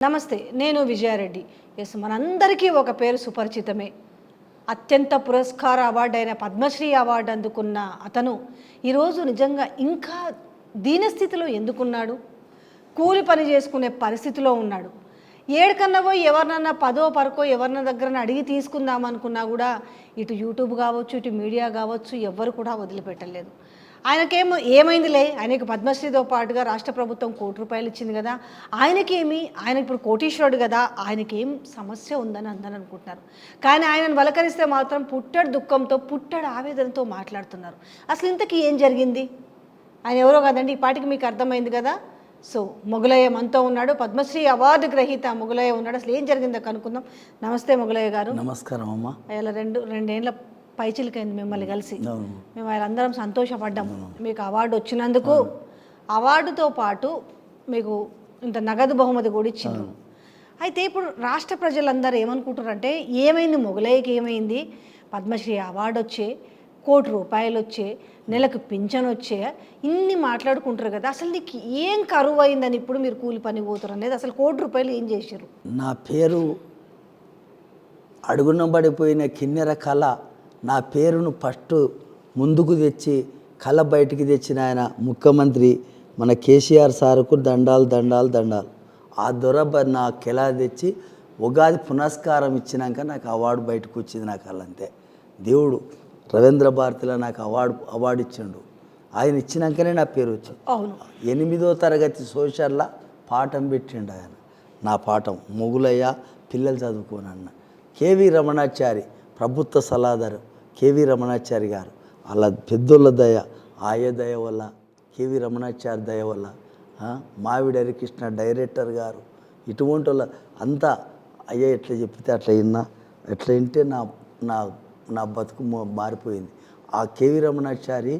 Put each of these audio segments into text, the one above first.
నమస్తే, నేను విజయారెడ్డి. ఎస్, మనందరికీ ఒక పేరు సుపరిచితమే. అత్యంత పురస్కార అవార్డు అయిన పద్మశ్రీ అవార్డు అందుకున్న అతను ఈరోజు నిజంగా ఇంకా దీనస్థితిలో ఎందుకున్నాడు? కూలి పని చేసుకునే పరిస్థితిలో ఉన్నాడు. ఏడుకన్నా పోయి ఎవరినన్నా పదో పరకో ఎవరిన దగ్గర అడిగి తీసుకుందాం అనుకున్నా కూడా ఇటు యూట్యూబ్ కావచ్చు, ఇటు మీడియా కావచ్చు, ఎవ్వరు కూడా వదిలిపెట్టలేదు. ఆయనకేమో ఏమైందిలే, ఆయనకి పద్మశ్రీతో పాటుగా రాష్ట్ర ప్రభుత్వం ₹1,00,00,000 ఇచ్చింది కదా, ఆయనకేమి, ఆయన ఇప్పుడు కోటీశ్వరుడు కదా, ఆయనకేం సమస్య ఉందని అందరూ అనుకుంటున్నారు. కానీ ఆయనను వలకరిస్తే మాత్రం పుట్టడు దుఃఖంతో, పుట్టడు ఆవేదనతో మాట్లాడుతున్నారు. అసలు ఇంతకీ ఏం జరిగింది? ఆయన ఎవరో కదండి, ఈ పాటికి మీకు అర్థమైంది కదా. సో మొగలయ్య మనతో ఉన్నాడు, పద్మశ్రీ అవార్డు గ్రహీత మొగలయ్య ఉన్నాడు. అసలు ఏం జరిగిందో కనుక్కుందాం. నమస్తే మొగలయ్య గారు. నమస్కారం అమ్మ. ఇలా రెండేళ్ల పైచిలకైంది మిమ్మల్ని కలిసి. మేము వాళ్ళందరం సంతోషపడ్డాము మీకు అవార్డు వచ్చినందుకు. అవార్డుతో పాటు మీకు ఇంత నగదు బహుమతి కూడా ఇచ్చిండ్రు. అయితే ఇప్పుడు రాష్ట్ర ప్రజలందరూ ఏమనుకుంటారంటే, ఏమైంది మొగలయ్యకి, ఏమైంది? పద్మశ్రీ అవార్డు వచ్చే, ₹1,00,00,000 వచ్చే, నెలకు పింఛన్ వచ్చే, ఇన్ని మాట్లాడుకుంటారు కదా. అసలు నీకు ఏం కరువు అయిందని ఇప్పుడు మీరు కూలి పని పోతారు అనేది, అసలు ₹1,00,00,000 ఏం చేశారు? నా పేరు అడుగున పడిపోయిన కిన్నెర కళ, నా పేరును ఫస్ట్ ముందుకు తెచ్చి కళ బయటికి తెచ్చిన ఆయన ముఖ్యమంత్రి మన కేసీఆర్ సార్కు దండాలు దండాలు దండాలు. ఆ దొరబ నా కెలా తెచ్చి ఉగాది పునస్కారం ఇచ్చినాక నాకు అవార్డు బయటకు వచ్చింది. నా కళ అంతే. దేవుడు రవీంద్ర భారతిలో నాకు అవార్డు ఇచ్చిండు. ఆయన ఇచ్చినాకనే నా పేరు వచ్చింది. అవును, 8వ తరగతి సోషల్లో పాఠం పెట్టిండు ఆయన. నా పాఠం మొగులయ్య పిల్లలు చదువుకోనన్న. కేవీ రమణాచారి ప్రభుత్వ సలహాదారు కేవీ రమణాచారి గారు, అలా పెద్దోళ్ళ దయ, ఆయ దయ వల్ల, కేవీ రమణాచారి దయ వల్ల, మావిడి హరికృష్ణ డైరెక్టర్ గారు, ఇటువంటి వాళ్ళ అంతా అయ్యా ఎట్లా చెప్తే అట్లా విన్నా, ఎట్లా వింటే నా నా నా బతుకు మారిపోయింది. ఆ కేవీ రమణాచారి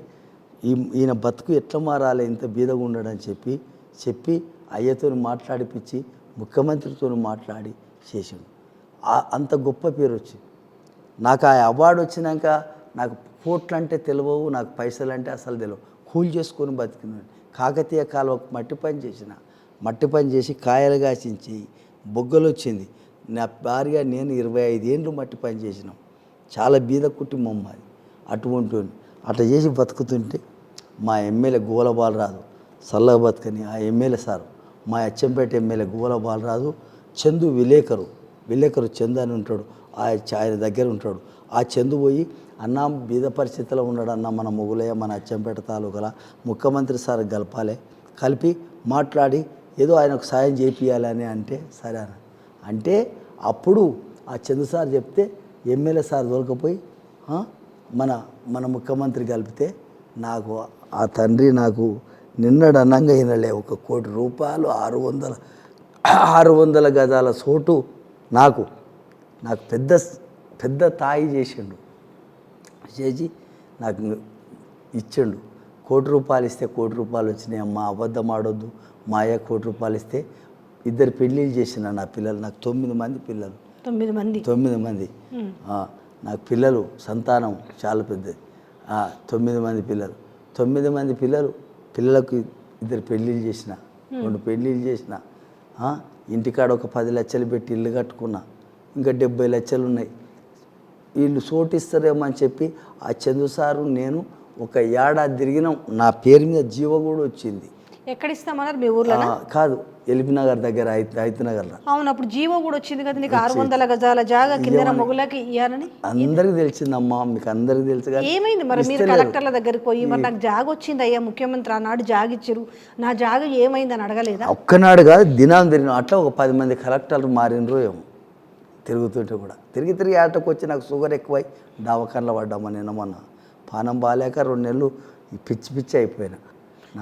ఈయన బతుకు ఎట్లా మారాలి, ఇంత బీదగా ఉండడని చెప్పి అయ్యతో మాట్లాడిపించి ముఖ్యమంత్రితో మాట్లాడి చేసాడు. అంత గొప్ప పేరు వచ్చింది నాకు. ఆ అవార్డు వచ్చినాక నాకు కోట్లు అంటే తెలియవు, నాకు పైసలు అంటే అసలు తెలియవు. కూలి చేసుకొని బతికినాడు. కాకతీయ కాలువకు మట్టి పని చేసి కాయలు కాసించి బొగ్గలు వచ్చింది. నా భార్య నేను 25 ఏళ్ళు మట్టి పని చేసినాం. చాలా బీద కుటుంబం మాది. అటువంటి అట్లా చేసి బతుకుతుంటే మా ఎమ్మెల్యే గోల బాలరాజు, చల్లగా బతుకని ఆ ఎమ్మెల్యే సారు, మా అచ్చంపేట ఎమ్మెల్యే గోల బాలరాజు, చందు విలేకరు చందు అని ఉంటాడు, ఆయన దగ్గర ఉంటాడు. ఆ చందు పోయి, అన్న బీద పరిస్థితిలో ఉన్నాడు అన్న మన మొగులయ్య, మన అచ్చంపేట తాలూకాల ముఖ్యమంత్రి సార్ కలిపి మాట్లాడి ఏదో ఆయనకు సాయం చేపియాలని అంటే సరే అని అంటే, అప్పుడు ఆ చందు సార్ చెప్తే ఎమ్మెల్యే సార్ దొరకపోయి మన ముఖ్యమంత్రి కలిపితే నాకు ఆ తండ్రి నాకు నిన్నడు అన్నంగా వినలే ₹1,00,00,000 600 గజాల చోటు నాకు పెద్ద తాయి చేసిండు. చేసి నాకు ఇచ్చిండు. ₹1,00,00,000 ఇస్తే ₹1,00,00,000 వచ్చినాయి. అమ్మ అబద్ధం ఆడొద్దు, మా అయ్య ₹1,00,00,000 ఇస్తే 2 పెళ్ళిళ్ళు చేసిన నా పిల్లలు. నాకు 9 మంది పిల్లలు. 9 మంది నాకు పిల్లలు, సంతానం చాలా పెద్దది. 9 మంది పిల్లలు. 9 మంది పిల్లలకు 2 పెళ్ళిళ్ళు చేసిన, 2 పెళ్ళిళ్ళు చేసిన. ఇంటికాడ ఒక 10 లక్షలు పెట్టి ఇల్లు కట్టుకున్నా. ఇంకా 70 లక్షలు ఉన్నాయి. వీళ్ళు చోటిస్తారేమో అని చెప్పి ఆ చందు సారు నేను ఒక ఏడాది తిరిగినాం. నా పేరు మీద జీవో కూడా వచ్చింది. ఎక్కడ ఇస్తామన్నారు? మీ ఊర్లో కాదు, ఎల్బీనగర్ దగ్గర, హైతనగర్లో. అవును, అప్పుడు జీవో కూడా వచ్చింది కదా నీకు, 600 గజాల జాగా కింద మొగులకి ఇయ్యాలని. అందరికి తెలిసిందమ్మా, మీకు అందరికి తెలుసు. ఏమైంది మరి? మీరు కలెక్టర్ల దగ్గరికి పోయి మరి నాకు జాగ వచ్చింది అయ్యా, ముఖ్యమంత్రి ఆనాడు జాగ ఇచ్చారు, నా జాగ ఏమైందని అడగలేదా? ఒక్కనాడు కాదు, దినాలు తిరిగిన. అట్లా ఒక 10 మంది కలెక్టర్లు మారినరు ఏమో. తిరుగుతుంటే కూడా తిరిగి ఆటకు వచ్చి నాకు షుగర్ ఎక్కువై దవాఖానలో పడ్డామా. నిన్న మొన్న పానం బాగాలేక 2 నెలలు పిచ్చి అయిపోయినా.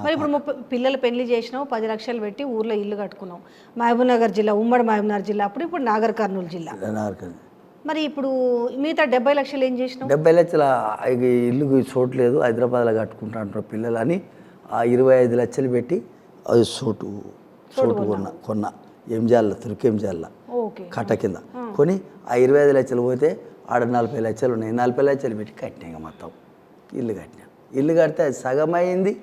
మరి ఇప్పుడు పిల్లలు పెళ్లి చేసినావు, 10 లక్షలు పెట్టి ఊర్లో ఇల్లు కట్టుకున్నావు. మహబూబ్నగర్ జిల్లా, ఉమ్మడి మహబూబ్నగర్ జిల్లా, ఇప్పుడు నాగర్ కర్నూలు జిల్లా. మరి ఇప్పుడు మిగతా 70 లక్షలు ఏం చేసినావు? 70 లక్షల ఇల్లు చోట్లేదు, హైదరాబాద్లో కట్టుకుంటా అంటారు పిల్లలు అని ఆ 25 లక్షలు పెట్టి అది చోటు కొన్నా. ఎంజాల తుర్కెంజాల కట్ట కింద కొని ఆ 25 లక్షలు పోతే ఆడ 40 లక్షలు ఉన్నాయి. 40 లక్షలు పెట్టి కట్టినా. మొత్తం ఇల్లు కడితే అది సగమైంది.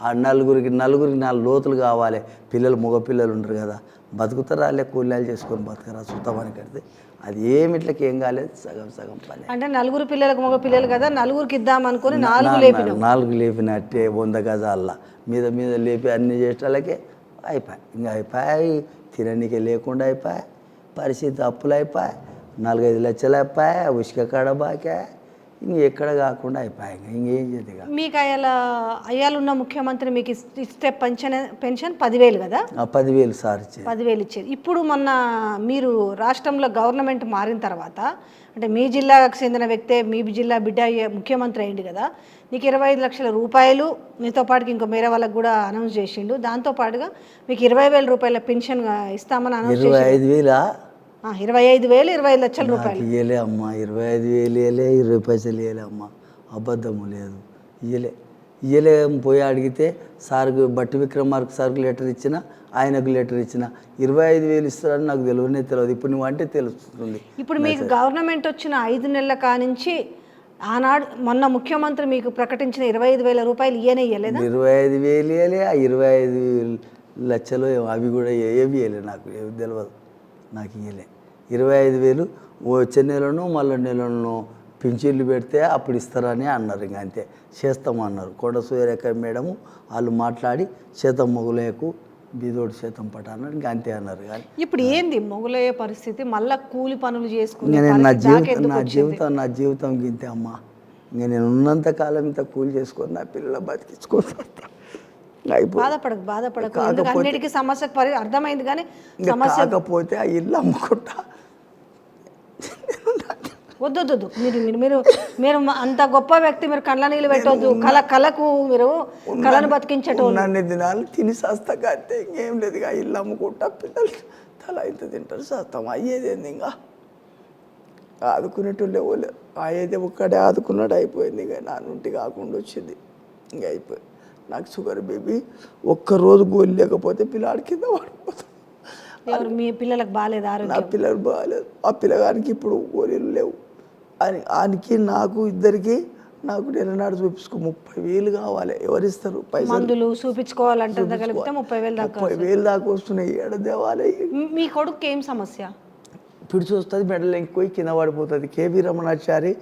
ఆ నలుగురికి 4 లోతులు కావాలి. పిల్లలు మగ పిల్లలు ఉంటారు కదా, బతుకుతారా వాళ్ళే కూలీలు చేసుకొని బతకరా చూద్దామని కడితే అది ఏమి ఇట్లకి ఏం కాలేదు, సగం సగం పని. అంటే నలుగురు పిల్లలకు మగ పిల్లలు కదా, నలుగురికి ఇద్దాం అనుకుని 4 లేపినాం. 4 లేపినట్టే 100 గజాల మీద మీద లేపి అన్ని చేసేటాలకే అయిపోయాయి. ఇంకా అయిపోయాయి, తిననీకే లేకుండా అయిపోయాయి, పరిస్థితి అప్పులు అయిపోయాయి, 4-5 లక్షలు అయిపోయాయి, ఉసుక కాడ బాకా ఇంకెక్కడ కాకుండా అయిపోయాయి. ఇంకేం చేతి మీకు అయ్యాలున్న ముఖ్యమంత్రి మీకు ఇస్తే పెన్షన్ 10,000 కదా, 10,000 సార్ ఇచ్చేది. 10,000 ఇచ్చేది. ఇప్పుడు మొన్న మీరు రాష్ట్రంలో గవర్నమెంట్ మారిన తర్వాత, అంటే మీ జిల్లాకు చెందిన వ్యక్తే మీ జిల్లా బిడ్డ ముఖ్యమంత్రి అయింది కదా, నీకు 25 లక్షల రూపాయలు, మీతో పాటుకి ఇంకో వేరే వాళ్ళకి కూడా అనౌన్స్ చేసిండు. దాంతోపాటుగా మీకు 20,000 రూపాయల పెన్షన్ ఇస్తామని అనౌన్స్ చేసి 25,000 25,000 25 లక్షల రూపాయలు ఇయ్యలే అమ్మ. 25,000 ఇయ్యలే, 20 పైసలు ఇయ్యలే అమ్మ. అబద్ధము లేదు, ఇయ్యలే. పోయి అడిగితే సార్కు బట్టి విక్రమార్కు సార్కు లెటర్ ఇచ్చిన, ఆయనకు లెటర్ ఇచ్చిన. 25,000 ఇస్తారని నాకు తెలియదు. ఇప్పుడు నువ్వు అంటే తెలుస్తుంది. ఇప్పుడు మీకు గవర్నమెంట్ వచ్చిన 5 నెలల కానించి ఆనాడు మొన్న ముఖ్యమంత్రి మీకు ప్రకటించిన 25,000 రూపాయలు ఇయ్యలేదా? 25,000 ఇయ్యలే. ఆ 25 లక్షలు అవి కూడా ఏవి ఇయ్యలే, నాకు ఏమి తెలియదు. నాకు ఇయ్యలే 25,000. వచ్చే నెలను మళ్ళీ నెలను పింఛన్లు పెడితే అప్పుడు ఇస్తారని అన్నారు. ఇంకా అంతే చేస్తామన్నారు. కొండ సూర్యరేఖ మేడము వాళ్ళు మాట్లాడి శాతం మొగులేకు బీదోడు శాతం పట అన్నారు. ఇంకా అంతే అన్నారు. కానీ ఇప్పుడు ఏంది మొగులయ్యే పరిస్థితి? మళ్ళీ కూలి పనులు చేసుకుని నా జీవితం గింతే అమ్మ. ఇంకా నేను ఉన్నంత కాలం ఇంత కూలి చేసుకొని నా పిల్లల బతికించుకోవాలి. బాధపడకు అన్నిటికీ సమస్యకు అర్థమైంది. కానీ కాకపోతే ఆ ఇల్లు అమ్ముకుంటా. వద్దు మీరు మీరు మీరు అంత గొప్ప వ్యక్తి, మీరు కళ్ళ నీళ్ళు పెట్టవద్దు. కళకు మీరు కళను బతికించటం. అన్ని దినాలు తిని సస్తాగా అంతే, ఇంకేం లేదు. ఇల్లు అమ్ముకుంటా, పిల్లలు తల ఇంత తింటారు, సస్తాం. అయ్యేదేంది ఇంకా ఆదుకునేటోళ్ళు లేవు. అయ్యేదే ఒక్కడే ఆదుకున్నాడు, అయిపోయింది. ఇంకా నా నుండి కాకుండా వచ్చింది, ఇంకా అయిపోయింది. నాకు షుగర్ బేబీ, ఒక్కరోజు గోలు లేకపోతే పిల్లాడి కింద పడిపోతాడు. మీ పిల్లలకు బాగాలేదు ఆరోగ్యం? నా పిల్లలు బాగాలేదు. ఆ పిల్లగానికి ఇప్పుడు గోళీలు లేవు. ఆయనకి నాకు ఇద్దరికి నాకు నెలనాడు చూపించుకో 30,000 కావాలి. ఎవరిస్తారు పైసలు? మందులు చూపించుకోవాలంటే కలిపితే 30,000 దాకా వస్తున్నాయి. ఏడ దేవాలి. మీ కొడుకు ఏం సమస్య? పిడిచి వస్తుంది, మెడలు ఎంకిపోయి కింద పడిపోతుంది. కేవీ రమణాచారి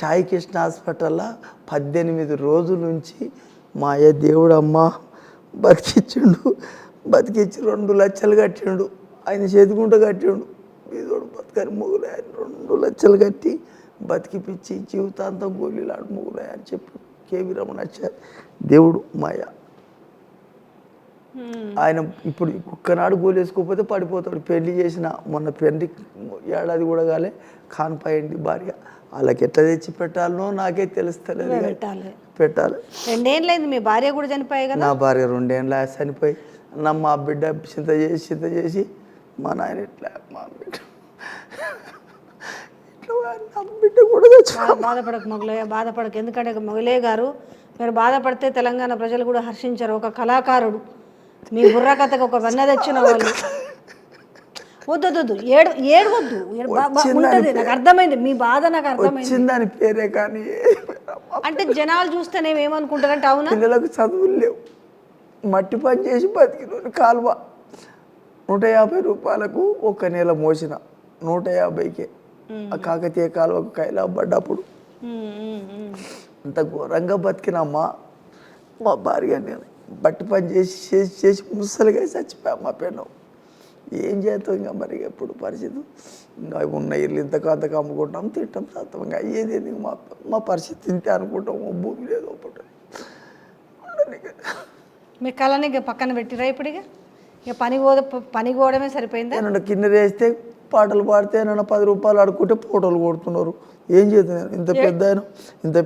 సాయి కృష్ణ హాస్పిటల్లో 18 రోజుల నుంచి మా అయ్య దేవుడు అమ్మ బతికించి 2 లక్షలు కట్టిండు. ఆయన చేతికుంట కట్టిండు. మీదోడు బతకని మొగులే. ఆయన 2 లక్షలు కట్టి బతికిపిచ్చి జీవితాంతం గోళీలాడు మొగులే అని చెప్పి కేవీ రమణాచారి దేవుడు మాయ. ఆయన ఇప్పుడు ఒక్కనాడు గోలు వేసుకోకపోతే పడిపోతాడు. పెళ్లి చేసిన మొన్న పెళ్లి ఏడాది కూడా కాలే, కాన్పాయింది భార్య. వాళ్ళకి ఎట్లా తెచ్చి పెట్టాలనో నాకే తెలుస్తలేదు. పెట్టాలి. 2 ఏళ్ళైంది మీ భార్య కూడా చనిపోయాయి కదా? నా భార్య 2 ఏళ్ళ చనిపోయి, మా బిడ్డ చింత చేసి మా నాయన ఇట్లా మా బిడ్డ నా బిడ్డ కూడా బాధపడకు మొగలయ్య, బాధపడకు. ఎందుకంటే మొగలయ్య గారు మీరు బాధపడితే తెలంగాణ ప్రజలు కూడా హర్షించారు. ఒక కళాకారుడు, మీ బుర్ర కథకు ఒక వెన్న తెచ్చిన వాళ్ళు. వద్దు ఏడవద్దు, ఉంటుంది. నాకు అర్థమైంది మీ బాధ, నాకు అర్థమైంది. పేరే కానీ అంటే జనాలు చూస్తేనే ఏమనుకుంటారంటే, అవునా పిల్లలకు చదువులు లేవు, మట్టి పని చేసి బతికిన కాలువ 150 రూపాయలకు 1 నెల మోసిన 150కే. ఆ కాకతీయ కాలువకు కైలా పడ్డప్పుడు అంత ఘోరంగా బతికినమ్మా. మా భార్య నేను బట్టి పని చేసి ముసలిగా చచ్చిపోయా. మా పెన్ను ఏం చేస్తాం ఇంకా మరి ఎప్పుడు పరిస్థితి. ఇంకా ఉన్న ఇల్లు ఇంతకు అమ్ముకుంటాం, తింటాం, చేస్తాం. ఇంకా అయ్యేది మా పరిస్థితి ఇంతే అనుకుంటాం. భూమి లేదు ఒకటి. మీ కళని పక్కన పెట్టిరా ఇప్పుడు? ఇక పని పోవడమే సరిపోయిందా? ఏమన్నా కింద వేస్తే పాటలు పాడితే ఏమన్నా 10 రూపాయలు ఆడుకుంటే ఫోటోలు కొడుతున్నారు. ఏం చేస్తున్నాను? ఇంత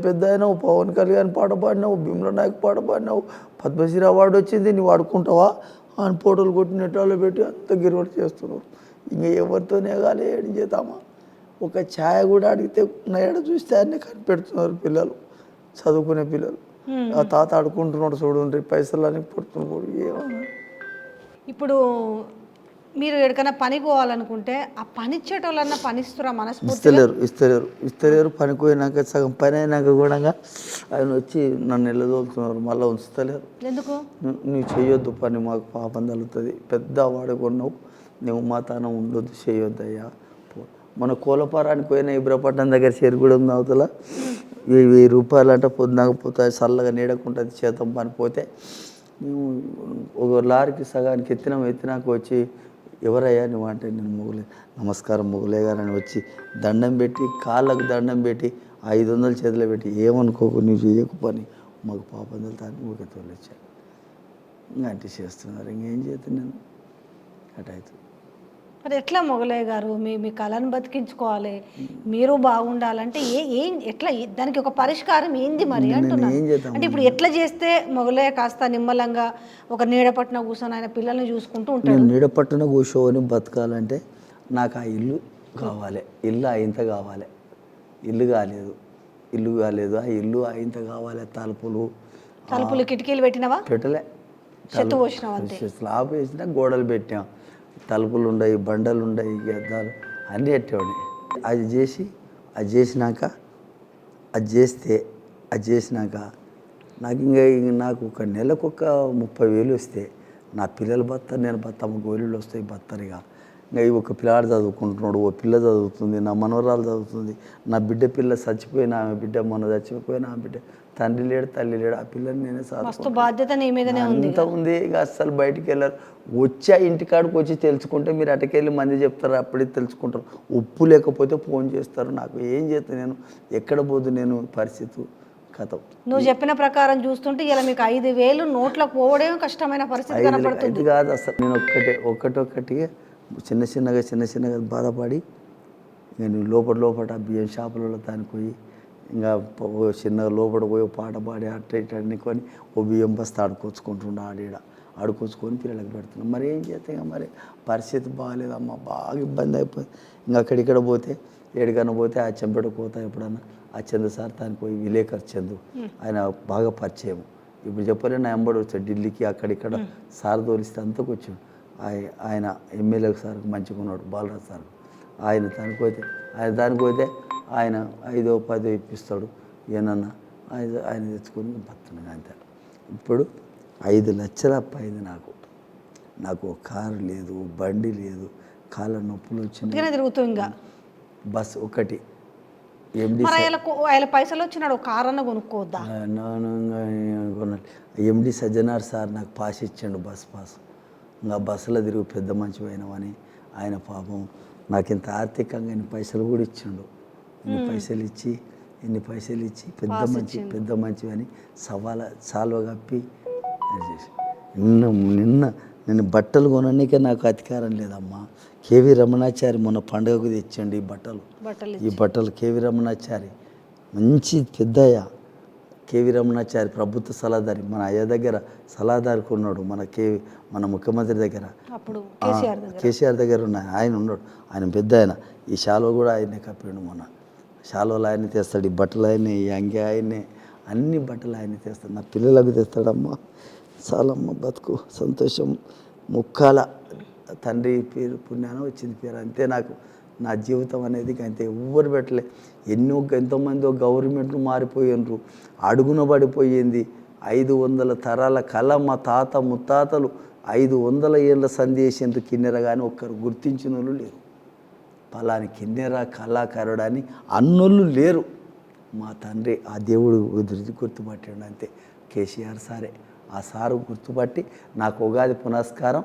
పెద్ద అయినా పవన్ కళ్యాణ్ పాట పాడినావు, భీమ్లా నాయక్ పాట పాడినావు, పద్మశ్రీ అవార్డు వచ్చింది, నువ్వు ఆడుకుంటావా అని ఫోటోలు కొట్టి నెట్టాలో పెట్టి అంత గిరవటి చేస్తున్నారు. ఇంకా ఎవరితోనే కానీ ఏం చేద్దామా? ఒక ఛాయ కూడా అడిగితే నా ఏడ చూస్తే అన్నీ కనిపెడుతున్నారు పిల్లలు, చదువుకునే పిల్లలు. ఆ తాత ఆడుకుంటున్నాడు చూడండి, పైసలు అని పుడుతున్నాడు. ఏమన్నా ఇప్పుడు మీరు ఎక్కడికైనా పని పోవాలనుకుంటే ఆ పని ఇచ్చేటోళ్ళన్నా పనిస్తురా? మనస్ఫూర్తిగా ఇస్తలేరు. పనికి పోయినాక సగం పని అయినాక కూడా ఆయన వచ్చి నన్ను నిలదోలుతున్నారు, మళ్ళీ ఉంచుతలేరు. ఎందుకు? నువ్వు చేయొద్దు పని, మాకు పాపం తగులుతుంది, పెద్ద వాడుకున్నావు, నువ్వు మా తాను ఉండొద్దు చేయొద్దయ్యా. మన కోలపారానికి పోయిన ఇబ్రపట్నం దగ్గర చెరుకు కూడా ఉంది అవతల. 1000 రూపాయలు అంటే పొద్దునకపోతే చల్లగా నీడకుంటుంది చేతం పని పోతే మేము ఒక లారీకి సగానికి ఎత్తినాక వచ్చి ఎవరయ్యా నువ్వు అంటే నేను మొగులే. నమస్కారం మొగులే గారని వచ్చి దండం పెట్టి కాళ్ళకు దండం పెట్టి 500 చేతిలో పెట్టి ఏమనుకోకు నువ్వు చేయకు పని మాకు పాపం వెళ్తాను ఊరికే తోలొచ్చాను. ఇంకా అంటే చేస్తున్నారు ఇంకేం చేస్తాను నేను అటైతే. మరి ఎట్లా మొగలయ్య గారు మీ కళను బతికించుకోవాలి, మీరు బాగుండాలంటే ఎట్లా దానికి ఒక పరిష్కారం ఏంది మరి అంటున్నాను. అంటే ఇప్పుడు ఎట్లా చేస్తే మొగలయ్య కాస్త నిమ్మలంగా ఒక నీడపట్టున కూర్చొని ఆయన పిల్లల్ని చూసుకుంటూ ఉంటాడు? నేను నీడపట్టున కూర్చొని బతకాలంటే నాకు ఆ ఇల్లు కావాలి, ఇల్లు అయింత కావాలి. ఇల్లు కాలేదు ఆ ఇల్లు అయింత కావాలి. తలుపులు కిటికీలు పెట్టినవా? పెట్టలే, చెత్త పోసినావు అంతే. స్లాబ్ వేసినా గోడలు పెట్టాం, తలుపులు ఉన్నాయి, బండలు ఉన్నాయి, గద్దాలు అన్నీ పెట్టేవాడిని. అది చేసినాక నాకు ఒక నెలకు ఒక 30,000 వస్తే నా పిల్లలు బతారు, నేను బతాము, గోళీలు వస్తాయి బత్తరిగా. ఇంకా ఒక పిల్లాడు చదువుకుంటున్నాడు, ఓ పిల్ల చదువుతుంది, నా మనవరాలు చదువుతుంది, నా బిడ్డ చచ్చిపోయిన ఆమె బిడ్డ, మొన్న చచ్చిపోయిన ఆమె బిడ్డ, తండ్రి లేడు తల్లి లేడు, ఆ పిల్లని నేనే మస్తు బాధ్యత నీ మీదనే ఉంది. అంత ఉంది. ఇక అస్సలు బయటికి వెళ్ళారు. వచ్చా ఇంటికాడికి వచ్చి తెలుసుకుంటే మీరు అటకెళ్ళి మంది చెప్తారు, అప్పుడే తెలుసుకుంటారు. ఉప్పు లేకపోతే ఫోన్ చేస్తారు. నాకు ఏం చేస్తాను నేను, ఎక్కడ పోదు నేను, పరిస్థితి కథ. నువ్వు చెప్పిన ప్రకారం చూస్తుంటే ఇలా మీకు 5,000 నోట్లకు పోవడం కష్టమైన పరిస్థితి కనపడుతుంది. ఇది కాదు అసలు. నేను ఒక్కటొక్కటిగా చిన్నగా బాధపడి నేను లోపల ఆ బియ్యం షాపులలో దానికి పోయి ఇంకా చిన్నగా లోపల పోయి పాట పాడి అట్ట అనుకొని ఓ బియ్యం బస్తా ఆడుకొచ్చుకుంటుండే, ఆడుకొచ్చుకొని పిల్లలకు పెడుతున్నాం. మరి ఏం చేస్తే ఇంకా మరి పరిస్థితి బాగాలేదమ్మా, బాగా ఇబ్బంది అయిపోయింది. ఇంకా అక్కడిక్కడ పోతే ఏడికన్నా పోతే ఆ చెంపట పోతా ఎప్పుడన్నా ఆ చందు సార్ దానికి పోయి విలేకర్ చందు ఆయన బాగా పరిచయం. ఇప్పుడు చెప్పలే నా ఎంబడి వచ్చాడు ఢిల్లీకి, అక్కడిక్కడ సార్ తోలిస్తే అంతకు వచ్చాడు. ఆయన ఎమ్మెల్యే సార్ మంచిగా ఉన్నాడు, బాలరాజ్ సార్. ఆయన దానికి పోతే ఆయన 5-10 ఇప్పిస్తాడు. ఏమన్నా ఆయన తెచ్చుకొని బతున్నాను అంతే. ఇప్పుడు 5 లక్షలు అప్పయింది నాకు కారు లేదు, బండి లేదు, కాళ్ళ నొప్పులు వచ్చినాయి, తిరుగుతుంది. ఇంకా బస్ ఒకటి ఆయన పైసలు వచ్చినాడు, కారు అన్న కొనుక్కోవద్దా? ఎండి సజ్జనార్ సార్ నాకు పాస్ ఇచ్చాడు, బస్ పాస్. ఇంకా బస్సులో తిరుగు పెద్ద మంచి పోయినామని ఆయన పాపం నాకు ఇంత ఆర్థికంగా ఇన్ని పైసలు కూడా ఇచ్చిండు. ఇన్ని పైసలు ఇచ్చి పెద్ద మంచి అని సాల్వ కప్పి చేసి నిన్న బట్టలు కొనడానికే నాకు అధికారం లేదమ్మా. కేవీ రమణాచారి మొన్న పండుగకు తెచ్చండి ఈ బట్టలు కేవీ రమణాచారి మంచి పెద్దయ్య. కేవీ రమణాచారి ప్రభుత్వ సలహాదారి, మన అయ్య దగ్గర సలహాదారికి ఉన్నాడు, మన ముఖ్యమంత్రి దగ్గర, కేసీఆర్ దగ్గర ఉన్నాయి. ఆయన ఉన్నాడు, ఆయన పెద్ద ఆయన. ఈ శాలువ కూడా ఆయనే కప్పాడు. మొన్న శాలువలు ఆయనే తెస్తాడు, ఈ బట్టలు ఆయనే, ఈ అంగి ఆయనే, అన్ని బట్టలు ఆయనే తెస్తాడు. నా పిల్లలకు తెస్తాడమ్మా. చాలమ్మ బతుకు సంతోషం. ముక్కాల తండ్రి పేరు పుణ్యాన వచ్చింది పేరు అంతే. నాకు నా జీవితం అనేది అంతే, ఎవ్వరు పెట్టలే. ఎంతోమంది గవర్నమెంట్లు మారిపోయినరు, అడుగున పడిపోయింది. 500 తరాల కళ మా తాత ముత్తాతలు 500 ఏళ్ళ సందేశంతో కిన్నెర కానీ ఒక్కరు గుర్తించిన వాళ్ళు లేరు. పలాని కిన్నెర కళాకారుడు అని అన్నోళ్ళు లేరు. మా తండ్రి ఆ దేవుడు గుర్తుపట్టాడు అంతే, కేసీఆర్ సారే. ఆ సారు గుర్తుపట్టి నాకు ఉగాది పునస్కారం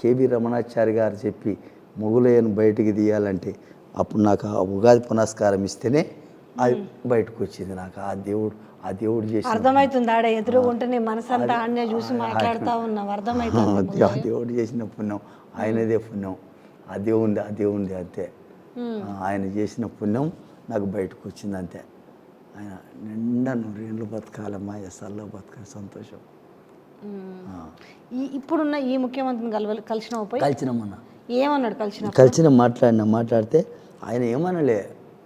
కేవీ రమణాచారి గారు చెప్పి మొగులయ్యను బయటికి తీయాలంటే అప్పుడు నాకు ఆ ఉగాది పునస్కారం ఇస్తేనే అది బయటకు వచ్చింది. నాకు ఆ దేవుడు చేసి అర్థమవుతుంది. ఆడ ఎదురుగుంటే నీ మనసంతా ఆడనే చూసి మాట్లాడుతూ ఉన్నావు, అర్థమవుతుంది. ఆ దేవుడు చేసిన పుణ్యం, ఆయనదే పుణ్యం, ఆ దేవుంది అంతే. ఆయన చేసిన పుణ్యం నాకు బయటకు వచ్చింది అంతే. ఆయన నిండా 100 ఏళ్ళు బతకాలమ్మా, ఎస్ఆర్లో బతకాలి, సంతోషం. ఇప్పుడున్న ఈ ముఖ్యమంత్రిని కలిసినామన్నా. ఏమన్నాడు? కలిసిన మాట్లాడితే ఆయన ఏమనలే,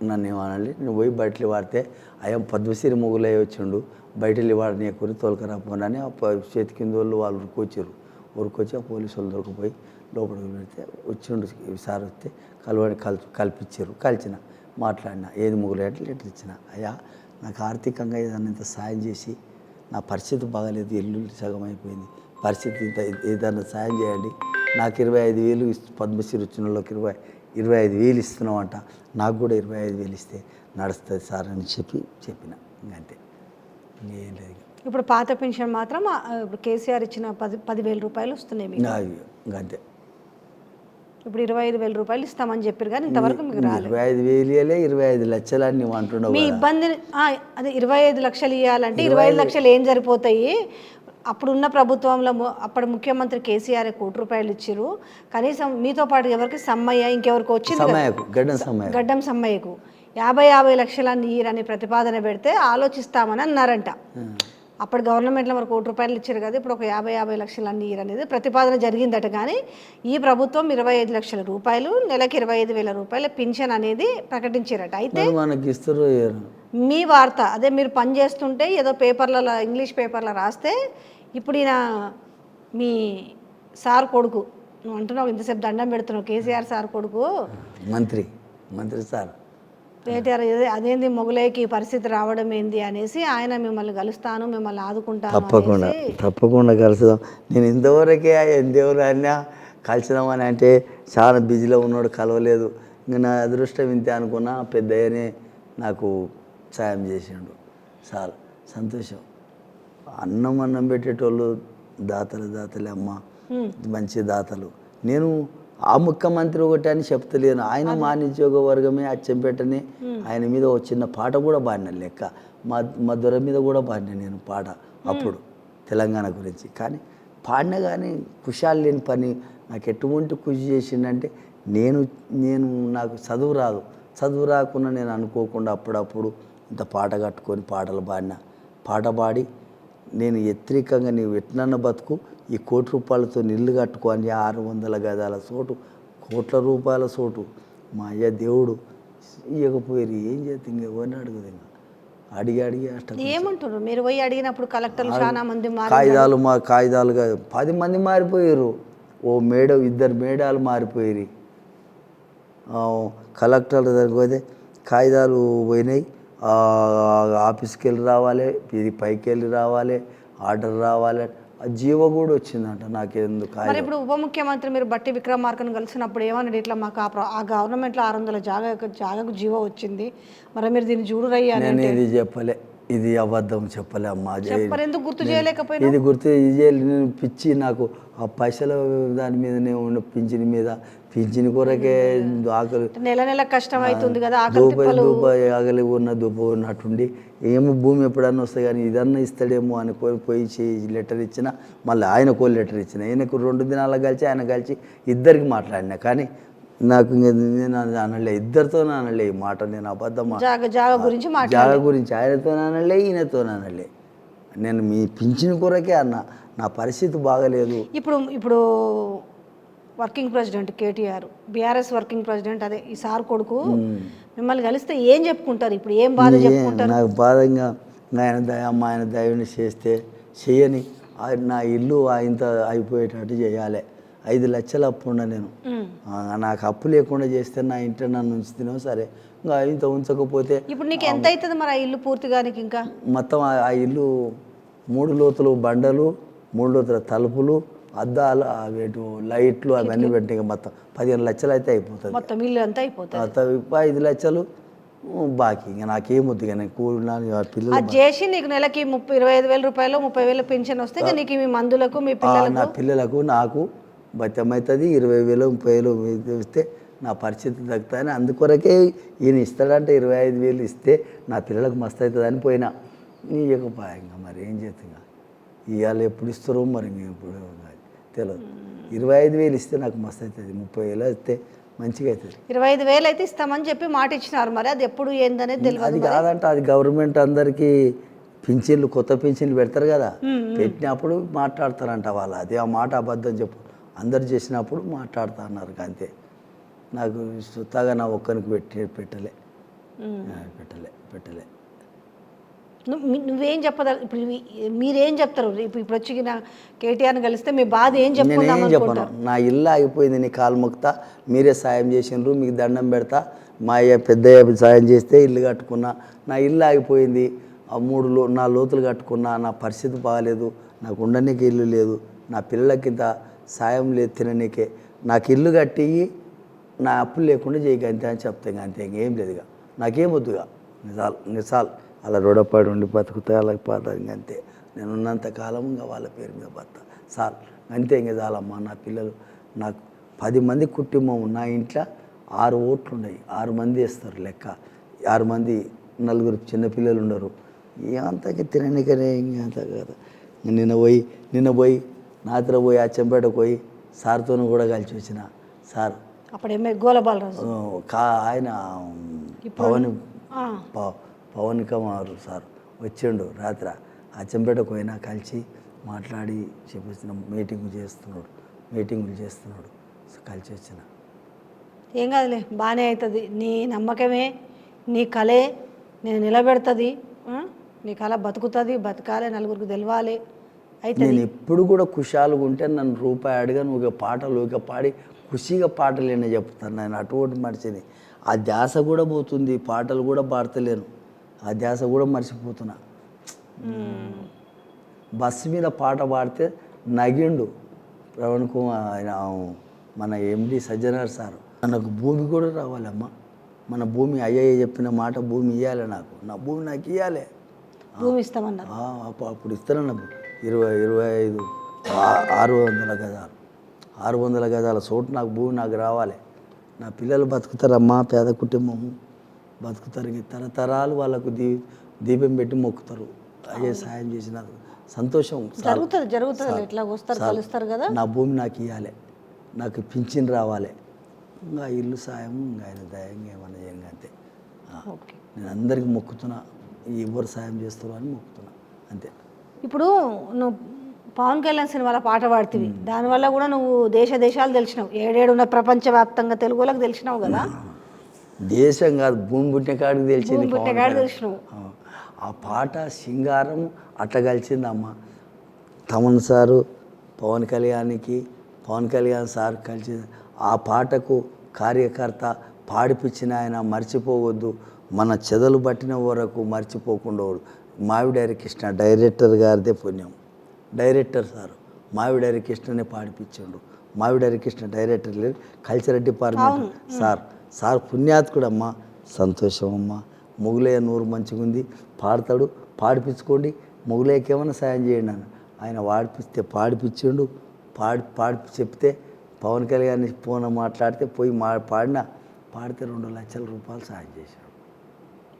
నన్ను ఏమనాలి, నేను పోయి బయటలు వాడితే అయ్యా పద్మశ్రీ మొగులయ్య వచ్చిండు, బయటలు వాడిని ఎక్కువ తోలుకరాపోనని ఆ చేతి కింద వాళ్ళు ఉరికొచ్చి ఆ పోలీసు వాళ్ళు దొరికిపోయి లోపలికి పెడితే వచ్చిండు సార్. వస్తే కల్పించారు. మాట్లాడినా ఏది మొగులయ్య లెటర్ ఇచ్చిన, అయ్యా నాకు ఆర్థికంగా ఏదన్నా ఇంత సాయం చేసి, నా పరిస్థితి బాగాలేదు, ఇల్లు సగం అయిపోయింది, పరిస్థితి ఇంత ఏదన్నా సాయం చేయండి, నాకు 25,000 పద్మశ్రీ వచ్చిన వాళ్ళకి 25,000 ఇస్తున్నామంట, నాకు కూడా 25,000 ఇస్తే నడుస్తుంది సార్ అని చెప్పిన. ఇంకంతే, ఇంకేం లేదు. ఇప్పుడు పాత పెన్షన్ మాత్రం ఇప్పుడు కేసీఆర్ ఇచ్చిన 10,000 రూపాయలు వస్తున్నాయి మీకు. ఇంకంతే. ఇప్పుడు 25,000 రూపాయలు ఇస్తామని చెప్పారు కానీ ఇంతవరకు మీకు రాలేదు. 25,000 25 లక్షలు అని నువ్వు అంటున్నావు. మీ ఇబ్బంది అదే 25 లక్షలు ఇవ్వాలంటే 25 లక్షలు ఏం సరిపోతాయి? అప్పుడున్న ప్రభుత్వంలో అప్పుడు ముఖ్యమంత్రి కేసీఆర్ ₹1,00,00,000 ఇచ్చారు. కనీసం మీతో పాటు ఎవరికి సమ్మయ్య ఇంకెవరికి వచ్చింది గడ్డం సమ్మయ్యకు 50 లక్షలన్నీ ఇయ్యరని ప్రతిపాదన పెడితే ఆలోచిస్తామని అన్నారంట. అప్పుడు గవర్నమెంట్లో మరి ₹1,00,00,000 ఇచ్చారు కదా, ఇప్పుడు ఒక 50 లక్షలన్నీ ఇయ్యరనేది ప్రతిపాదన జరిగిందట. కానీ ఈ ప్రభుత్వం 25 లక్షల రూపాయలు, నెలకి 25,000 రూపాయల పింఛన్ అనేది ప్రకటించారట. అయితే మనకి ఇస్తారు. మీ వార్త అదే, మీరు పని చేస్తుంటే ఏదో పేపర్లలో ఇంగ్లీష్ పేపర్లో రాస్తే ఇప్పుడు ఈయన మీ సార్ కొడుకు, నువ్వు అంటున్నావు ఇంతసేపు దండం పెడుతున్నావు, కేసీఆర్ సార్ కొడుకు మంత్రి సార్ కేటీఆర్ అదేంది మొగలైకి పరిస్థితి రావడం ఏంది అనేసి ఆయన మిమ్మల్ని కలుస్తాను, మిమ్మల్ని ఆదుకుంటాను. తప్పకుండా కలుసుదాం. నేను ఇంతవరకే ఎంతెవరు అయినా కలిసిదామని అంటే చాలా బిజీలో ఉన్నాడు, కలవలేదు. ఇంకా నా అదృష్టం ఇంతే అనుకున్నా, పెద్దయ్యనే నాకు సాయం చేసిండు. చాలా సంతోషం. అన్నం పెట్టేటోళ్ళు దాతలే అమ్మ, మంచి దాతలు. నేను ఆ ముఖ్యమంత్రి ఒకటి అని చెప్తలేను, ఆయన మా నియోజక వర్గమే అచ్చంపేటనే. ఆయన మీద ఒక చిన్న పాట కూడా పాడిన లెక్క, మా దొర మీద కూడా పాడిన నేను పాట అప్పుడు తెలంగాణ గురించి. కానీ పాడినా కానీ కుషాలు లేని పని నాకు ఎటువంటి కృషి చేసిండంటే, నేను నాకు చదువు రాకుండా నేను అనుకోకుండా అప్పుడప్పుడు ఇంత పాట కట్టుకొని పాటలు పాట పాడి నేను వ్యతిరేకంగా నీవు ఎట్లన్న బతుకు, ఈ ₹1,00,00,000తో ఇల్లు కట్టుకొని 600 గజాల చోటు, ₹1,00,00,000 చోటు మా అయ్య దేవుడు ఇవ్వకపోయారు. ఏం చేస్తే ఇంకెవరిని అడుగుదు, ఇంకా అడిగి అష్టం ఏమంటారు. మీరు పోయి అడిగినప్పుడు కలెక్టర్లు చాలా మంది కాగితాలుగా 10 మంది మారిపోయారు. ఇద్దరు మేడాలు మారిపోయారు. కలెక్టర్ దగ్గరికి పోతే కాగితాలు పోయినాయి, ఆఫీస్కి వెళ్ళి రావాలి, ఇది పైకి వెళ్ళి రావాలి, ఆర్డర్ రావాలి, జీవో కూడా వచ్చిందంట. నాకెందుకు? మరి ఇప్పుడు ఉప ముఖ్యమంత్రి మీరు బట్టి విక్రమార్కను కలిసినప్పుడు ఏమన్నాడు? ఇట్లా మాకు ఆ గవర్నమెంట్లో 600 జాగాకు జీవో వచ్చింది, మరి మీరు దీన్ని చూడురయ్యా. నేను ఇది చెప్పలే, ఇది అబద్ధం చెప్పలే అమ్మా. ఎందుకు గుర్తు చేయలేకపోయినా? ఇది నేను పిచ్చి, నాకు ఆ పైసల దాని మీదనే ఉన్న పింఛని కొరకే ఆకలి, నెల కష్టం అవుతుంది కదా, ఆకలి ఉన్నట్టుండి ఏమో భూమి ఎప్పుడన్నా వస్తాయి కానీ ఇదన్నా ఇస్తాడేమో అని పోయి లెటర్ ఇచ్చిన, మళ్ళీ ఆయనకో లెటర్ ఇచ్చిన, ఈయనకు 2 దినాలు కలిసి ఆయన కలిసి ఇద్దరికి మాట్లాడినా. కానీ నాకు నేను అనలే, ఇద్దరితో అనలే ఈ మాట. నేను అబద్ధం జాగా గురించి ఆయనతో అనలే, ఈయనతో అనలే. నేను మీ పింఛన్ కొరకే అన్న, నా పరిస్థితి బాగలేదు. ఇప్పుడు working president KTR, BRS working president అదే ఈ సార్ కొడుకు మిమ్మల్ని కలిస్తే ఏం చెప్పుకుంటారు? ఇప్పుడు ఏం బాధ చెప్పుకుంటారు? నాకు బాధంగా ఆయన దయని చేస్తే చేయని, నా ఇల్లు ఇంత అయిపోయేటట్టు చేయాలి. 5 లక్షలు అప్పు ఉండ, నేను నాకు అప్పు లేకుండా చేస్తే నా ఇంట్లో నన్ను ఉంచుతున్నావు సరే, ఇంకా ఇంత ఉంచకపోతే ఇప్పుడు నీకు ఎంత అవుతుంది మరి ఆ ఇల్లు పూర్తిగా? ఇంకా మొత్తం ఆ ఇల్లు 3 లోతులు బండలు, 3 లోతుల తలుపులు, అద్దాలు, అవేటు లైట్లు అవన్నీ పెట్టి మొత్తం 15 లక్షలు అయితే అయిపోతుంది. మొత్తం ఇల్లు అంతా అయిపోతుంది. 5 లక్షలు బాకీ. ఇంకా నాకేమొద్దు, కానీ కూలినా పిల్లలు చేసి నీకు నెలకి 25,000 రూపాయలు 30,000 పెన్షన్ వస్తే నీకు మీ మందులకు, మీ నా పిల్లలకు, నాకు బతమవుతుంది. 20,000 30,000 ఇస్తే నా పరిస్థితి తగ్గుతాయని అందుకొరకే ఈయన ఇస్తాడంటే 25,000 ఇస్తే నా పిల్లలకు మస్తు అవుతుంది అని పోయినా. ఇవ్వకపోయా, ఇంకా మరి ఏం చేస్తా, ఇవాళ ఎప్పుడు ఇస్తారో మరి ఇప్పుడు తెలియదు. 25,000 ఇస్తే నాకు మస్తు అవుతుంది, 30,000 ఇస్తే మంచిగా అవుతుంది. 25,000 అయితే ఇస్తామని చెప్పి మాట ఇచ్చినారు, మరి అది ఎప్పుడు ఏందనేది తెలియదు. అది కాదంట, అది గవర్నమెంట్ అందరికీ పింఛన్లు, కొత్త పింఛన్లు పెడతారు కదా, పెట్టినప్పుడు మాట్లాడతారంట వాళ్ళు. అది ఆ మాట అబద్ధం చెప్పు, అందరు చేసినప్పుడు మాట్లాడుతా అన్నారు. అంతే, నాకు సుత్తాగా నా ఒక్కరికి పెట్టలే. నువ్వేం చెప్పదా? ఇప్పుడు మీరేం చెప్తారు? ఇప్పుడు వచ్చి కేటీఆర్ని కలిస్తే మీ బాధ ఏం చెప్పను? నా ఇల్లు ఆగిపోయింది, నీ కాలు మొక్తా, మీరే సాయం చేసిండ్రు, మీకు దండం పెడతా. మా అయ్య పెద్దయ్య సాయం చేస్తే ఇల్లు కట్టుకున్నా. నా ఇల్లు ఆగిపోయింది, ఆ 4 లోతులు కట్టుకున్నా. నా పరిస్థితి బాగాలేదు, నాకు ఉండడానికి ఇల్లు లేదు. నా పిల్లలకి ఇంత సాయం లేదు తిననీకే, నాకు ఇల్లు కట్టి నా అప్పులు లేకుండా చేయక అంతే అని చెప్తాను. అంతే ఇంకేం లేదుగా, నాకేం వద్దుగా. నిజాలు అలా రొడపాడు ఉండి బతుకుతా అలా పోతారు. ఇంకంతే నేను ఉన్నంత కాలం ఇంకా వాళ్ళ పేరు మీద బతా సార్ అంతే. ఇంక చాలమ్మా. నా పిల్లలు నాకు 10 మంది కుటుంబం, నా ఇంట్లో 6 ఓట్లు ఉన్నాయి. 6 మంది వేస్తారు లెక్క. 6 మంది, 4 చిన్నపిల్లలు ఉండరు. అంతకి తిననికనే ఇంకంత కదా. నిన్న పోయి నాతిలో పోయి అచ్చంపేటకు పోయి సార్తో కూడా కలిసి వచ్చిన. సార్ అప్పుడేమే గోలబాలరాజు ఆయన పవన్ కుమార్ సార్ వచ్చిండు రాత్రి. అచ్చంపేటకు పోయినా కలిసి మాట్లాడి చెప్పిస్తున్న మీటింగులు చేస్తున్నాడు కలిసి వచ్చిన. ఏం కాదులే, బాగానే అవుతుంది. నీ నమ్మకమే, నీ కళే నేను నిలబెడుతుంది. నీ కళ బతుకుతుంది, బతకాలి, నలుగురికి తెలవాలి. అయితే నేను ఎప్పుడు కూడా ఖుషాలుగా ఉంటే నన్ను రూపాయి అడిగా నువ్వు పాటలు పాడి ఖుషిగా పాటలేనే చెప్తాను. నేను అటువంటి మనిషిని. ఆ ధ్యాస కూడా పోతుంది, పాటలు కూడా పాడతలేను, ఆ ధ్యాస కూడా మర్చిపోతున్నా. బస్సు మీద పాట పాడితే నగిండు ప్రవణ్ కుమార్, ఆయన మన ఎండి సజ్జనర్ సార్. నాకు భూమి కూడా రావాలమ్మా, మన భూమి అయ్యయ్య చెప్పిన మాట, భూమి ఇవ్వాలి నాకు, నా భూమి నాకు ఇవ్వాలి. భూమి ఇస్తామన్నారు. అప్పుడు ఇస్తానన్న 25 600 గజాలు, 600 గజాల చోటు నాకు భూమి నాకు రావాలి. నా పిల్లలు బతుకుతారమ్మా, పేద కుటుంబము బతుకుతారు. తరతరాలు వాళ్ళకు దీపం పెట్టి మొక్కుతారు. అయ్యే సాయం చేసిన సంతోషం. జరుగుతుంది ఎట్లా వస్తారు కలుస్తారు కదా. నా భూమి నాకు ఇవ్వాలి, నాకు పింఛన్ రావాలి, ఇంకా ఇల్లు సాయం, ఇంకా ఆయన దయంగా ఏమన్నా చేయంగా అంతే. నేను అందరికీ మొక్కుతున్నా, ఎవరు సాయం చేస్తారు అని మొక్కుతున్నా అంతే. ఇప్పుడు నువ్వు పవన్ కళ్యాణ్ సినిమాలో పాట పాడుతుంది, దానివల్ల కూడా నువ్వు దేశాలు తెలిసినావు. ఏడేడున్న ప్రపంచవ్యాప్తంగా తెలుగు వాళ్ళకి తెలిసినావు కదా. దేశం కాదు, భూమి పుట్టిన కాడికి తెలిసింది. తెలిసినావు. ఆ పాట సింగారం అట్లా కలిసిందమ్మ. తమన్ సారు పవన్ కళ్యాణ్ సార్ కలిసి ఆ పాటకు కార్యకర్త పాడిపించిన ఆయన మర్చిపోవద్దు, మన చెదలు పట్టిన వరకు మర్చిపోకుండా. మావిడారి కృష్ణ డైరెక్టర్ గారిదే పుణ్యం. డైరెక్టర్ సార్ మావిడారి కృష్ణనే పాడిపించాడు. మావిడారి కృష్ణ డైరెక్టర్ లేదు, కల్చరల్ డిపార్ట్మెంట్ సార్ పుణ్యాత్కుడమ్మా. సంతోషం అమ్మా. మొగులయ్య నూరు మంచిగా ఉంది, పాడతాడు, పాడిపించుకోండి, మొగులయ్యకి ఏమైనా సాయం చేయండి అని ఆయన పాడిపిస్తే పాడిపించిండు. పాడి చెప్తే పవన్ కళ్యాణ్ ఫోన్ మాట్లాడితే పోయి పాడితే 2 లక్షల రూపాయలు సాయం చేశాడు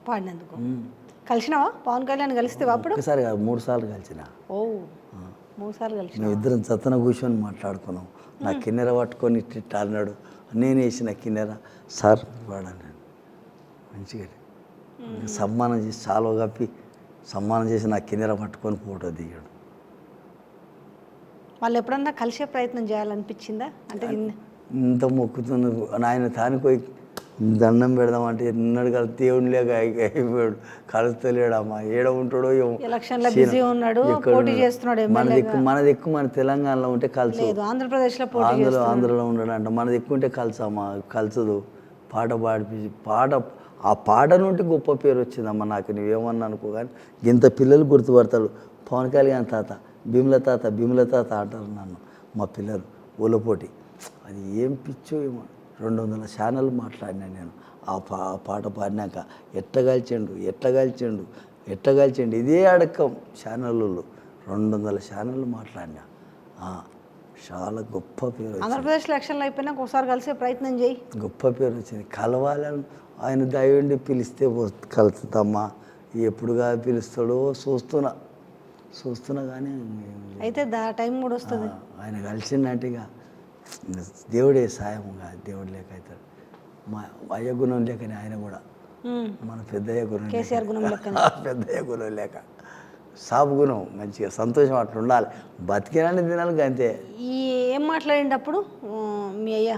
పాడినందుకు. కలిసినావా పవన్ కళ్యాణ్? కలిస్తే అప్పుడు ఒకసారి కాదు, 3 సార్లు కలిసిన. 3 సార్లు కలిసి మేము ఇద్దరం చత్తన కూర్చొని మాట్లాడుకున్నాం. నా కిన్నెర పట్టుకొని ఇట్లా అన్నాడు, నేను వేసిన కిన్నెర సార్ వాడాను మంచిగా సన్మానం చేసి చాలా కప్పి సన్మానం చేసి నా కిన్నెర పట్టుకొని ఫోటో దిగాడు. వాళ్ళు ఎప్పుడన్నా కలిసే ప్రయత్నం చేయాలనిపించిందా? అంటే ఇంత మొక్కుతున్నారు నాయన తానికి పోయి దండం పెడదామంటే ఎన్నడు కలిసి దేవుని లేక అయిపోయాడు, కలుస్తలేడమ్మా. ఏడ ఉంటాడో ఎలక్షన్లో బిజీ ఉన్నాడు, పోటీ చేస్తున్నాడు. మన దిక్కు మన తెలంగాణలో ఉంటే కలుసు, ఆంధ్రప్రదేశ్లో ఆంధ్రలో ఉన్నాడంట. మన దిక్కు ఉంటే కలుసమ్మా, కలుసదు. పాట పాడిపించి ఆ పాట నుండి గొప్ప పేరు వచ్చిందమ్మా నాకు. నువ్వేమన్నా అనుకో కానీ ఇంత పిల్లలు గుర్తుపడతాడు. పవన్ కళ్యాణ్ తాత, భీముల తాత అంటారు నన్ను మా పిల్లలు ఓలపోటి. అది ఏం పిచ్చో ఏమో. 200 ఛానల్ మాట్లాడినా నేను ఆ పాట పాడినాక. ఎట్టగలిచండు ఇదే అడక్కం ఛానళ్ళు. 200 ఛానళ్ళు మాట్లాడినా. చాలా గొప్ప పేరు వచ్చింది. ఆంధ్రప్రదేశ్లో ఎలక్షన్లు అయిపోయినాక ఒకసారి కలిసే ప్రయత్నం చేయి. గొప్ప పేరు వచ్చింది. కలవాలని ఆయన దయవండి పిలిస్తే కలుస్తామా. ఎప్పుడుగా పిలుస్తాడో చూస్తున్నా కానీ అయితే టైం కూడా వస్తుంది. ఆయన కలిసిందంటేగా దేవుడే సాయంగా, దేవుడు లేక అవుతాడు. మా అయ్య గుణం లేకనే ఆయన కూడా మన పెద్దయ్య గుణం, కేసీఆర్ గుణం లేక, పెద్దయ్య గుణం లేక సాబు గుణం మంచిగా సంతోషం అట్లా ఉండాలి. బతికినాన్ని తినాలి అంతే. ఏం మాట్లాడినప్పుడు మీ అయ్య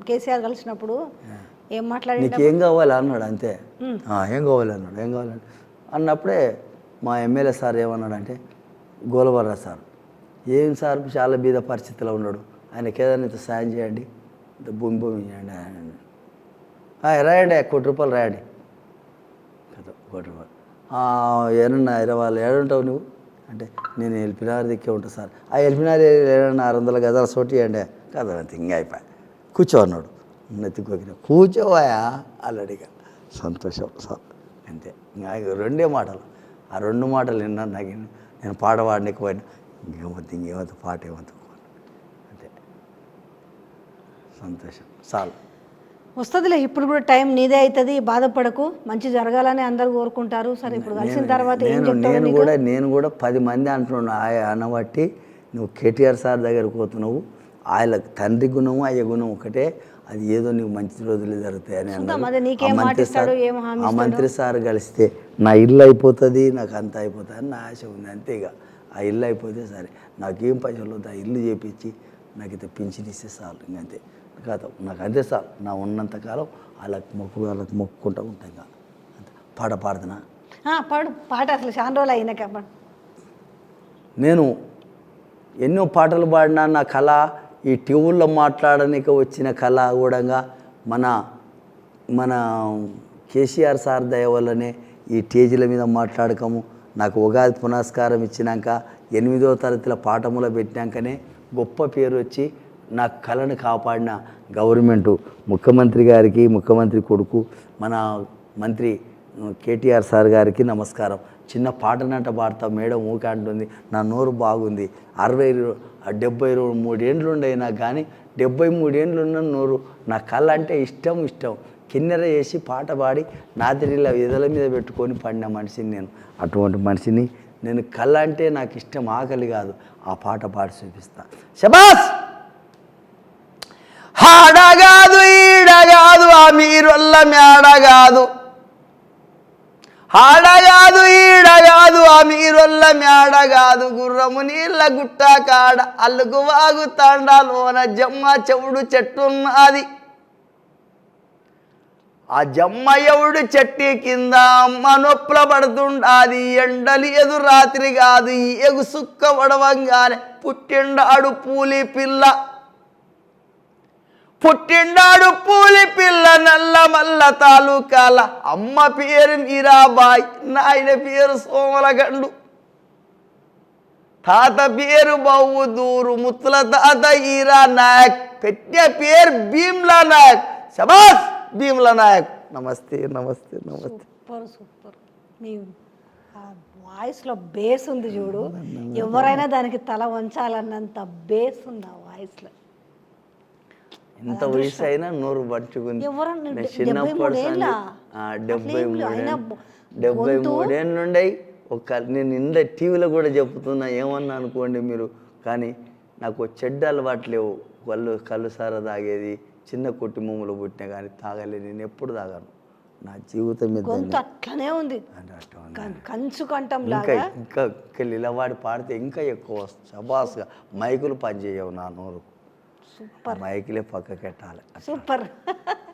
కేసీఆర్ కలిసినప్పుడు ఏం మాట్లాడి నీకు ఏం కావాలి అన్నాడు అంతే. ఏం కావాలి అన్నప్పుడే మా ఎమ్మెల్యే సార్ ఏమన్నాడంటే, గోలవర్ర సార్ ఏం సార్ చాలా బీద పరిస్థితిలో ఉన్నాడు, ఆయనకి ఏదైనా ఇంత సాయం చేయండి, ఇంత భూమి ఇవ్వండి రాయండి, 1 కోటి రూపాయలు రాయండి. 1 కోటి రూపాయలు ఏమన్నా 20 ఏడుంటావు నువ్వు అంటే నేను ఎల్పినార్ దిక్కే ఉంటాను సార్. ఆ ఎల్పినార్ 600 గజాల సోటి అండి కదా, అంతే ఇంకా అయిపోయి కూర్చో అన్నాడు. నెత్తికొకిన కూర్చోవాయా అల్లడిగా సంతోషం సార్ అంతే. ఇంకా రెండే మాటలు, ఆ 2 మాటలు విన్నాను. నాకు నేను పాట పాడడానికి పోయినా ఇంకేమవుతుంది పాట ఏమవుతుంది అంతే. సంతోషం చాలు. వస్తుందిలే, ఇప్పుడు కూడా టైం నీదే అవుతుంది, బాధపడకు, మంచి జరగాలని అందరు కోరుకుంటారు. సరే ఇప్పుడు కలిసిన తర్వాత ఏం చెప్తావు? నేను కూడా 10 మంది అంటున్నాను అనబట్టి నువ్వు కేటీఆర్ సార్ దగ్గరకు పోతున్నావు. ఆయన తండ్రి గుణము అయ్య గుణం ఒకటే, అది ఏదో నీకు మంచి రోజులు జరుగుతాయని అన్నారు. ఆ మంత్రి సార్ కలిస్తే నా ఇల్లు అయిపోతుంది, నాకు అంత అయిపోతుంది అని నా ఆశ ఉంది. అంతే ఇక ఆ ఇల్లు అయిపోతే సరే, నాకేం పైసలు వద్దు, ఆ ఇల్లు చేపించి నాకు అయితే పింఛన్ ఇస్తే చాలు. ఇంకంతే కాదు, నాకు అంతే చాలు. నా ఉన్నంతకాలం వాళ్ళకి మొక్కుకుంటూ ఉంటాయి. ఇంకా అంతే. పాట పాడుతున్నా, పాడు పాట. అసలు చాలా రోజులు అయినాక నేను ఎన్నో పాటలు పాడినా. నా కళ ఈ ట్యూన్లో మాట్లాడడానికి వచ్చిన కళ కూడా మన కేసీఆర్ సార్ దయ వల్లనే ఈ స్టేజీల మీద మాట్లాడకము. నాకు ఉగాది పునస్కారం ఇచ్చినాక 8వ తరగతిలో పాఠములో పెట్టినాకనే గొప్ప పేరు వచ్చి నా కళను కాపాడిన గవర్నమెంటు ముఖ్యమంత్రి గారికి, ముఖ్యమంత్రి కొడుకు మన మంత్రి కేటీఆర్ సార్ గారికి నమస్కారం. చిన్న పాటనంట పాడతా మేడం ఊకే అంటుంది. నా నోరు బాగుంది. 73 ఏండ్లు ఉండయినా కానీ 73 ఏండ్లు ఉన్న నోరు. నా కళ అంటే ఇష్టం. కిన్నెర చేసి పాట పాడి నాదిరిలా ఎదల మీద పెట్టుకొని పాడిన మనిషిని నేను. అటువంటి మనిషిని నేను. కళ అంటే నాకు ఇష్టం, ఆకలి కాదు. ఆ పాట పాడి చూపిస్తా. శబాస్. హాడగాదు ఈడగాదు ఆ మీరొల్ల మేడగాదు, ఆడగాదు ఈడగాదు ఆ మీరొల్ల మేడగాదు, గుర్రము నీళ్ళ గుట్ట కాడ అల్లుకు వాగు తాండాలోన జమ్మ చెవుడు చెట్టున్నది. ఆ జమ్మ ఎవడు చెట్టు కింద అమ్మ నొప్పుల పడుతుండాది. ఎండలు ఎదు రాత్రి కాదు ఎగు సుక్క పడవంగానే పుట్టిండాడు పూలి పిల్ల నల్లమల్ల తాలూకాల. అమ్మ పేరు మీరాబాయ్, నాయన పేరు సోమలగండు, తాత పేరు బౌదూరు, ముత్తుల తాత ఈరా నాయక్, పెట్టే పేరు భీమ్లా నాయక్. శబాస్ భీమ్లా నాయక్. నమస్తే. సూపర్. నీ వాయిస్లో బేస్ ఉంది చూడు, ఎవరైనా దానికి తల వంచాలన్నంత బేస్ ఉంది ఆ వాయిస్లో. ఎంత వయసు అయినా నోరు పట్టుకుంది. చిన్నప్పుడు 73 ఏళ్ళు ఉండయి. నేను టీవీలో కూడా చెప్తున్నా, ఏమన్నా అనుకోండి మీరు, కానీ నాకు చెడ్డ అలవాటు లేవు. కళ్ళు సారా తాగేది, చిన్న కుటుంబంలో పుట్టినా కానీ తాగలేదు. నేను ఎప్పుడు తాగాను. నా జీవితం మీద అట్లనే ఉంది. కంచు కంఠం ఇంకా లీలవాడి పాడితే ఇంకా ఎక్కువ వస్తుంది. శబాస్గా మైకులు పనిచేయవు నా నోరు. సూపర్. మైకులే పక్కకెట్టాలి. సూపర్.